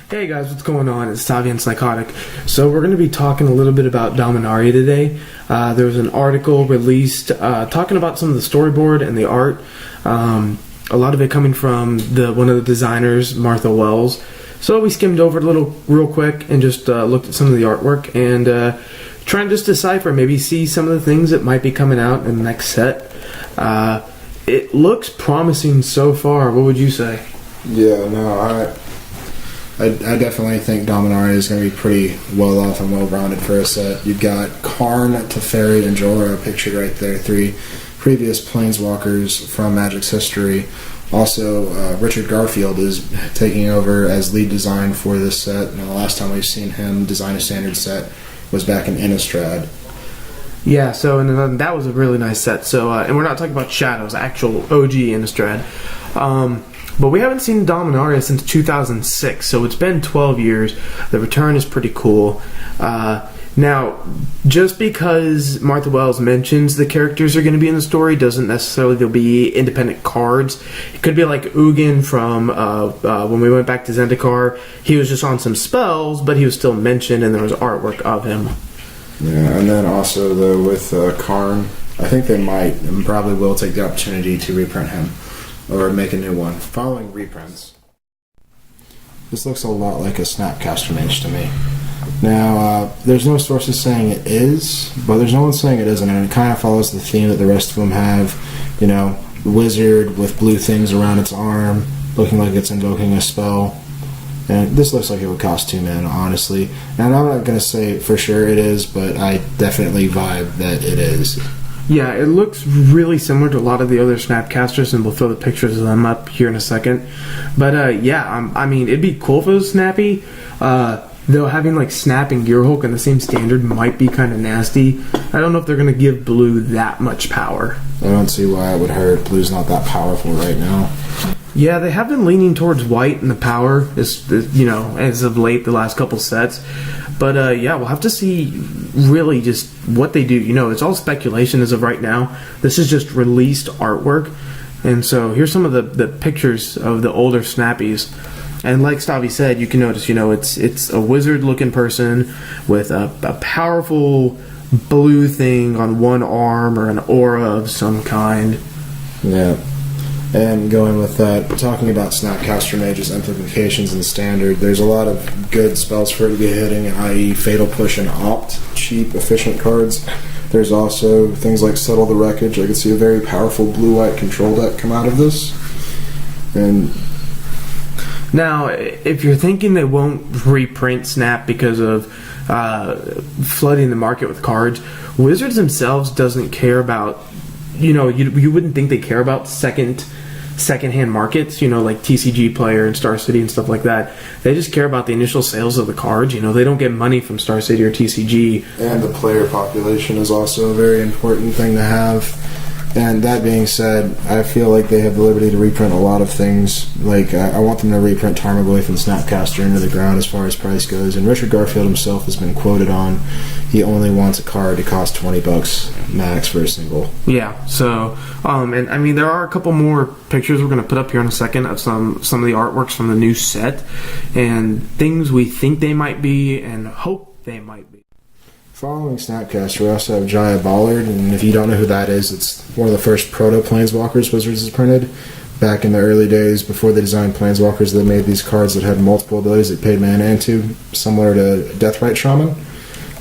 Hey guys, what's going on? It's Tavi and Psychotic. So we're going to be talking a little bit about Dominaria today. There was an article released talking about some of the storyboard and the art. A lot of it coming from one of the designers, Martha Wells. So we skimmed over it real quick and just looked at some of the artwork and trying to just decipher, maybe see some of the things that might be coming out in the next set. It looks promising so far. What would you say? Yeah, no, I definitely think Dominaria is going to be pretty well off and well rounded for a set. You've got Karn, Teferi, and Jorah pictured right there, three previous planeswalkers from Magic's history. Also, Richard Garfield is taking over as lead design for this set. And the last time we've seen him design a standard set was back in Innistrad. Yeah, so and that was a really nice set. So, and we're not talking about Shadows, actual OG Innistrad. But we haven't seen Dominaria since 2006, so it's been 12 years. The return is pretty cool. Now, just because Martha Wells mentions the characters are going to be in the story doesn't necessarily they'll be independent cards. It could be like Ugin from when we went back to Zendikar. He was just on some spells, but he was still mentioned, and there was artwork of him. Yeah, and then also, though, with Karn, I think they might and probably will take the opportunity to reprint him. Or make a new one, following reprints. This looks a lot like a Snapcaster Mage to me. Now, there's no sources saying it is, but there's no one saying it isn't, and it kind of follows the theme that the rest of them have. You know, wizard with blue things around its arm, looking like it's invoking a spell. And this looks like it would cost 2 mana, honestly. And I'm not going to say for sure it is, but I definitely vibe that it is. Yeah, it looks really similar to a lot of the other Snapcasters, and we'll throw the pictures of them up here in a second. But yeah, I mean, it'd be cool if it was snappy. Though having like Snap and Gearhulk in the same standard might be kind of nasty. I don't know if they're going to give blue that much power. I don't see why it would hurt. Blue's not that powerful right now. Yeah, they have been leaning towards white in the power, as of late, the last couple sets. But yeah, we'll have to see really just what they do. It's all speculation as of right now. This is just released artwork. And so here's some of the pictures of the older Snappies. And like Stavi said, you can notice, it's a wizard-looking person with a powerful blue thing on one arm or an aura of some kind. Yeah. And going with that, talking about Snapcaster Mage's implications in Standard, there's a lot of good spells for it to be hitting, i.e. Fatal Push and Opt, cheap, efficient cards. There's also things like Settle the Wreckage. I could see a very powerful blue-white control deck come out of this. And now, if you're thinking they won't reprint Snap because of flooding the market with cards, Wizards themselves doesn't care about, you wouldn't think they care about second-hand markets, like TCG Player and Star City and stuff like that. They just care about the initial sales of the cards. They don't get money from Star City or TCG. And the player population is also a very important thing to have. And that being said, I feel like they have the liberty to reprint a lot of things. Like, I want them to reprint Tarmogoyf and Snapcaster into the ground as far as price goes. And Richard Garfield himself has been quoted on he only wants a card to cost $20 max for a single. Yeah, so, and I mean, there are a couple more pictures we're going to put up here in a second of some of the artworks from the new set and things we think they might be and hope they might be. Following Snapcaster, we also have Jaya Ballard, and if you don't know who that is, it's one of the first proto-Planeswalkers Wizards has printed. Back in the early days, before they designed Planeswalkers, they made these cards that had multiple abilities that paid mana into, similar to Deathrite Shaman.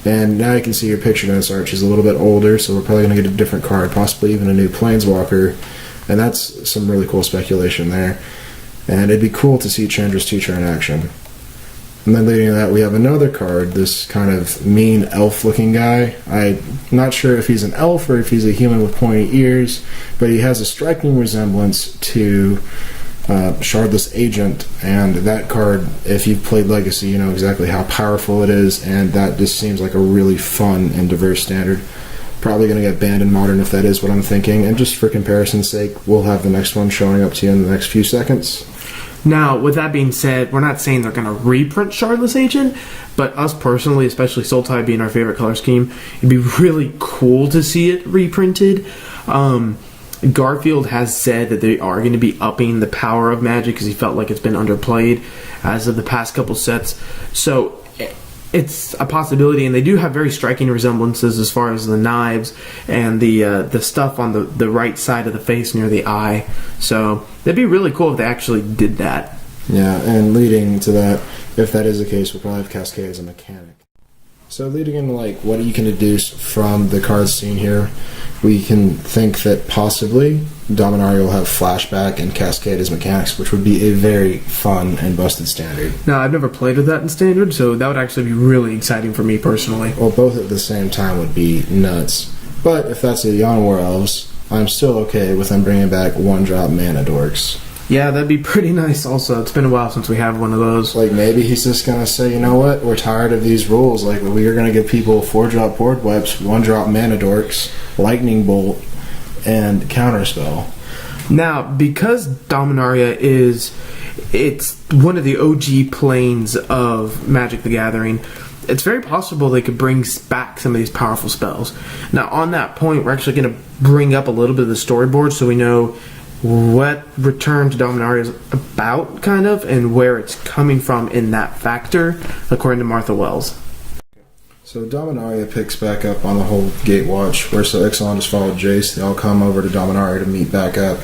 And now you can see your picture in this art. She's a little bit older, so we're probably going to get a different card, possibly even a new Planeswalker. And that's some really cool speculation there. And it'd be cool to see Chandra's Teacher in action. And then leading to that, we have another card, this kind of mean elf-looking guy. I'm not sure if he's an elf or if he's a human with pointy ears, but he has a striking resemblance to Shardless Agent. And that card, if you've played Legacy, you know exactly how powerful it is, and that just seems like a really fun and diverse standard. Probably going to get banned in Modern if that is what I'm thinking. And just for comparison's sake, we'll have the next one showing up to you in the next few seconds. Now, with that being said, we're not saying they're going to reprint Shardless Agent, but us personally, especially Sultai being our favorite color scheme, it'd be really cool to see it reprinted. Garfield has said that they are going to be upping the power of Magic because he felt like it's been underplayed as of the past couple sets. So it's a possibility, and they do have very striking resemblances as far as the knives and the stuff on the right side of the face near the eye. So that'd be really cool if they actually did that. Yeah, and leading to that, if that is the case, we'll probably have Cascade as a mechanic. So leading into like what you can deduce from the cards seen here, we can think that possibly Dominaria will have Flashback and Cascade as mechanics, which would be a very fun and busted standard. Now, I've never played with that in Standard, so that would actually be really exciting for me personally. Well, both at the same time would be nuts. But if that's the Yon War Elves, I'm still okay with them bringing back 1-drop mana dorks. Yeah, that'd be pretty nice also. It's been a while since we have one of those. Like, maybe he's just going to say, you know what, we're tired of these rules. Like, we are going to give people 4-drop board wipes, 1-drop mana dorks, lightning bolt, and counterspell. Now, because Dominaria it's one of the OG planes of Magic the Gathering, it's very possible they could bring back some of these powerful spells. Now, on that point, we're actually going to bring up a little bit of the storyboard so we know what Return to Dominaria is about, kind of, and where it's coming from in that factor, according to Martha Wells. So Dominaria picks back up on the whole Gatewatch, where so Ixalan just followed Jace. They all come over to Dominaria to meet back up,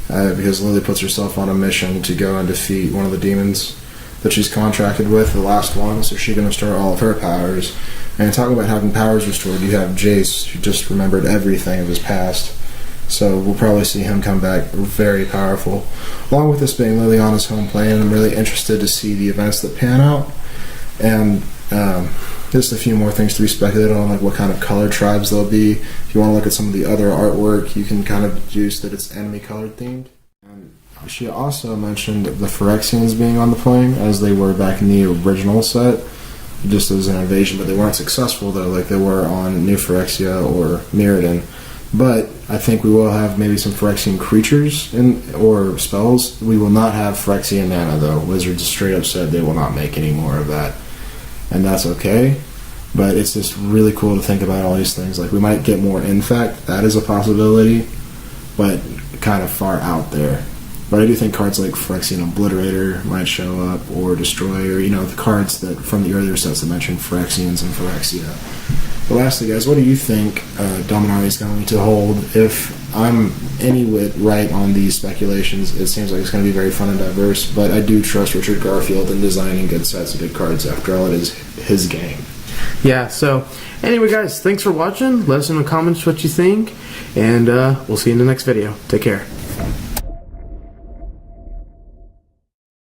because Lily puts herself on a mission to go and defeat one of the demons that she's contracted with, the last one, so she's going to restore all of her powers. And talking about having powers restored, you have Jace, who just remembered everything of his past. So we'll probably see him come back very powerful. Along with this being Liliana's home plane, I'm really interested to see the events that pan out. And just a few more things to be speculated on, like what kind of color tribes there'll be. If you want to look at some of the other artwork, you can kind of deduce that it's enemy colored themed. And she also mentioned the Phyrexians being on the plane, as they were back in the original set, just as an invasion, but they weren't successful though, like they were on New Phyrexia or Mirrodin. But I think we will have maybe some Phyrexian creatures or spells. We will not have Phyrexian mana, though. Wizards straight up said they will not make any more of that. And that's okay. But it's just really cool to think about all these things. Like, we might get more Infect. That is a possibility. But kind of far out there. But I do think cards like Phyrexian Obliterator might show up, or Destroyer. You know, the cards that from the earlier sets that mentioned Phyrexians and Phyrexia. But lastly, guys, what do you think Dominaria is going to hold? If I'm any whit right on these speculations, it seems like it's going to be very fun and diverse, but I do trust Richard Garfield in designing good sets of good cards. After all, it is his game. Yeah, so anyway, guys, thanks for watching. Let us know in the comments what you think, and we'll see you in the next video. Take care.